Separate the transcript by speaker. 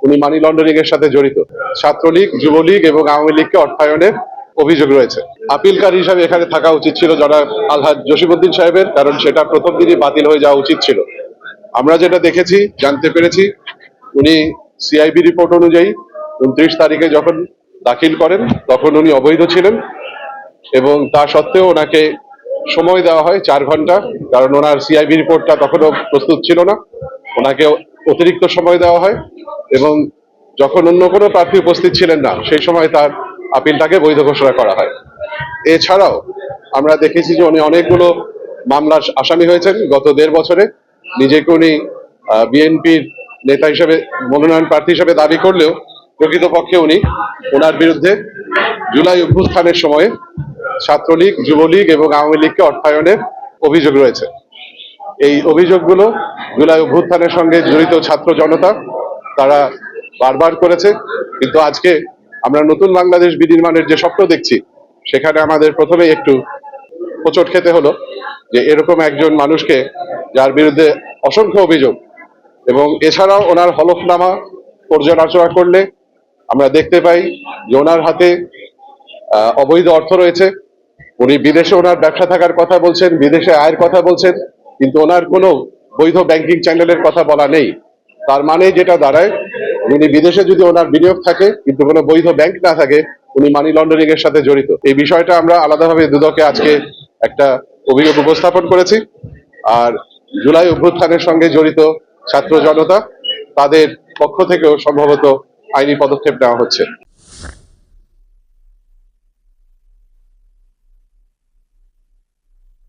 Speaker 1: উনি money laundering এর সাথে জড়িত। ছাত্রলীগ, যুবলীগ এবং আওয়ামী লীগকে অর্থায়নের অভিযোগ রয়েছে। আপিলকারী হিসাবে এখানে থাকা উচিত ছিল জনাব আলহাজ জসিমউদ্দিন সাহেবের, কারণ সেটা প্রথম দিনই বাতিল হয়ে যাওয়া উচিত ছিল। আমরা যেটা দেখেছি, জানতে পেরেছি, উনি সিআইবি রিপোর্ট অনুযায়ী 29 তারিখে যখন দাখিল করেন তখন উনি অবৈধ ছিলেন এবং তা সত্ত্বেও ওনাকে সময় দেওয়া হয় 4 ঘন্টা, কারণ ওনার সিআইবি রিপোর্টটা তখনও প্রস্তুত ছিল না। ওনাকে অতিরিক্ত সময় দেওয়া হয় এবং যখন অন্য কোনো প্রার্থী উপস্থিত ছিলেন না সেই সময় তার আপিলটাকে বৈধ ঘোষণা করা হয়। এছাড়াও আমরা দেখেছি যে উনি অনেকগুলো মামলার আসামি হয়েছেন গত 1.5 বছরে। নিজেকে উনি বিএনপির নেতা হিসেবে, মনোনয়ন প্রার্থী হিসেবে দাবি করলেও প্রকৃতপক্ষে উনি ওনার বিরুদ্ধে জুলাই অভ্যুত্থানের সময়ে ছাত্রলীগ, যুবলীগ এবং আওয়ামী লীগকে অর্থায়নের অভিযোগ রয়েছে। এই অভিযোগগুলো জুলাই অভ্যুত্থানের সঙ্গে জড়িত ছাত্র জনতা তারা বারবার করেছে, কিন্তু আজকে আমরা নতুন বাংলাদেশ বিনির্মাণের যে স্বপ্ন দেখছি সেখানে আমাদের প্রথমে একটু হোঁচট খেতে হলো যে এরকম একজন মানুষকে, যার বিরুদ্ধে অসংখ্য অভিযোগ এবং এছাড়াও ওনার হলফনামা পর্যালোচনা করলে আমরা দেখতে পাই যে ওনার হাতে অবৈধ অর্থ রয়েছে। উনি বিদেশে ওনার ব্যবসা থাকার কথা বলছেন, বিদেশে আয়ের কথা বলছেন, কিন্তু ওনার কোনো বৈধ ব্যাংকিং চ্যানেলের কথা বলা নেই। তার মানে যেটা দাঁড়ায়, উনি বিদেশে যদি ওনার বিনিয়োগ থাকে কিন্তু কোনো বৈধ ব্যাংক না থাকে, উনি মানি লন্ডারিং এর সাথে জড়িত। এই বিষয়টা আমরা আলাদাভাবে দুদকে আজকে একটা অভিযোগ উপস্থাপন করেছি। আর জুলাই অভ্যুত্থানের সঙ্গে জড়িত ছাত্র জনতা, তাদের পক্ষ থেকেও সম্ভবত আইনি পদক্ষেপ নেওয়া হচ্ছে।